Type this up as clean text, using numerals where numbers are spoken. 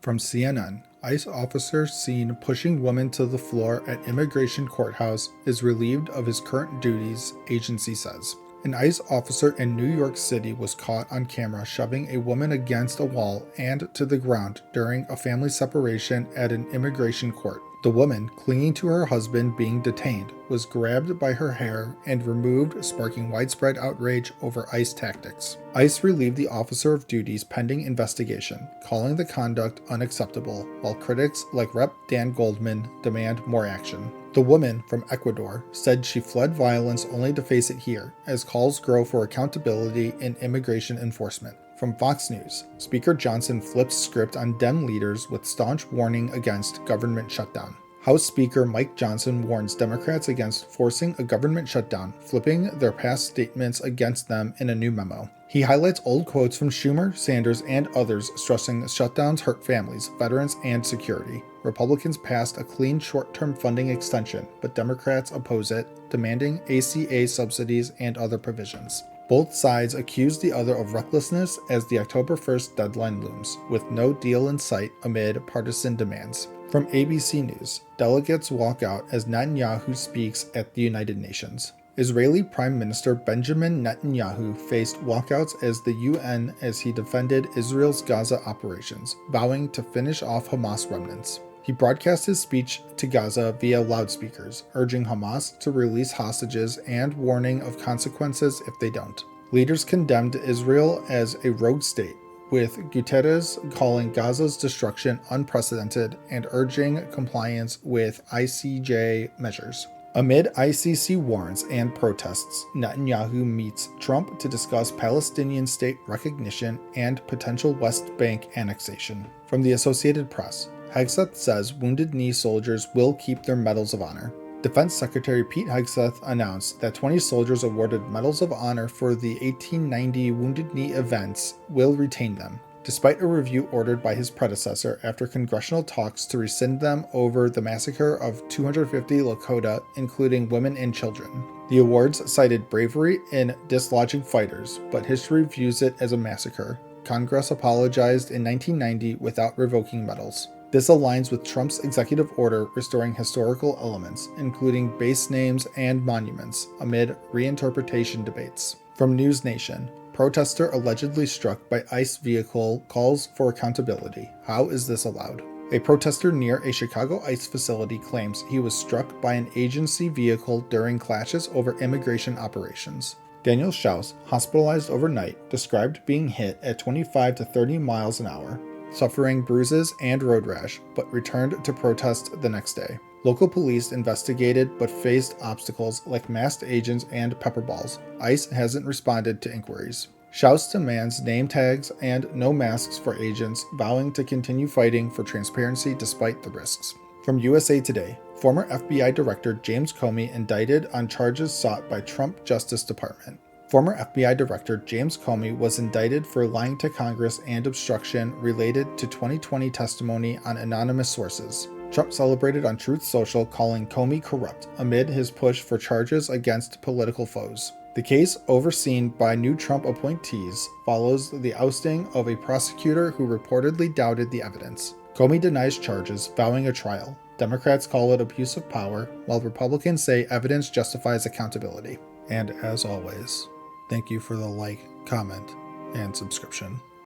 From CNN, ICE officer seen pushing woman to the floor at immigration courthouse is relieved of his current duties, agency says. An ICE officer in New York City was caught on camera shoving a woman against a wall and to the ground during a family separation at an immigration court. The woman, clinging to her husband being detained, was grabbed by her hair and removed, sparking widespread outrage over ICE tactics. ICE relieved the officer of duties pending investigation, calling the conduct unacceptable, while critics like Rep. Dan Goldman demand more action. The woman from Ecuador said she fled violence only to face it here, as calls grow for accountability in immigration enforcement. From Fox News, Speaker Johnson flips script on Dem leaders with staunch warning against government shutdown. House Speaker Mike Johnson warns Democrats against forcing a government shutdown, flipping their past statements against them in a new memo. He highlights old quotes from Schumer, Sanders, and others stressing shutdowns hurt families, veterans, and security. Republicans passed a clean short-term funding extension, but Democrats oppose it, demanding ACA subsidies and other provisions. Both sides accuse the other of recklessness as the October 1st deadline looms, with no deal in sight amid partisan demands. From ABC News, delegates walk out as Netanyahu speaks at the United Nations. Israeli Prime Minister Benjamin Netanyahu faced walkouts as the UN as he defended Israel's Gaza operations, vowing to finish off Hamas remnants. He broadcast his speech to Gaza via loudspeakers, urging Hamas to release hostages and warning of consequences if they don't. Leaders condemned Israel as a rogue state, with Guterres calling Gaza's destruction unprecedented and urging compliance with ICJ measures. Amid ICC warrants and protests, Netanyahu meets Trump to discuss Palestinian state recognition and potential West Bank annexation. From the Associated Press, Hegseth says Wounded Knee soldiers will keep their Medals of Honor. Defense Secretary Pete Hegseth announced that 20 soldiers awarded Medals of Honor for the 1890 Wounded Knee events will retain them, despite a review ordered by his predecessor after congressional talks to rescind them over the massacre of 250 Lakota, including women and children. The awards cited bravery in dislodging fighters, but history views it as a massacre. Congress apologized in 1990 without revoking medals. This aligns with Trump's executive order restoring historical elements, including base names and monuments, amid reinterpretation debates. From News Nation, protester allegedly struck by ICE vehicle calls for accountability. How is this allowed? A protester near a Chicago ICE facility claims he was struck by an agency vehicle during clashes over immigration operations. Daniel Schaus, hospitalized overnight, described being hit at 25 to 30 miles an hour, suffering bruises and road rash, but returned to protest the next day. Local police investigated but faced obstacles like masked agents and pepper balls. ICE hasn't responded to inquiries. Schaus demands name tags and no masks for agents, vowing to continue fighting for transparency despite the risks. From USA Today, former FBI Director James Comey indicted on charges sought by Trump Justice Department. Former FBI Director James Comey was indicted for lying to Congress and obstruction related to 2020 testimony on anonymous sources. Trump celebrated on Truth Social, calling Comey corrupt amid his push for charges against political foes. The case, overseen by new Trump appointees, follows the ousting of a prosecutor who reportedly doubted the evidence. Comey denies charges, vowing a trial. Democrats call it abuse of power, while Republicans say evidence justifies accountability. And as always, thank you for the like, comment, and subscription.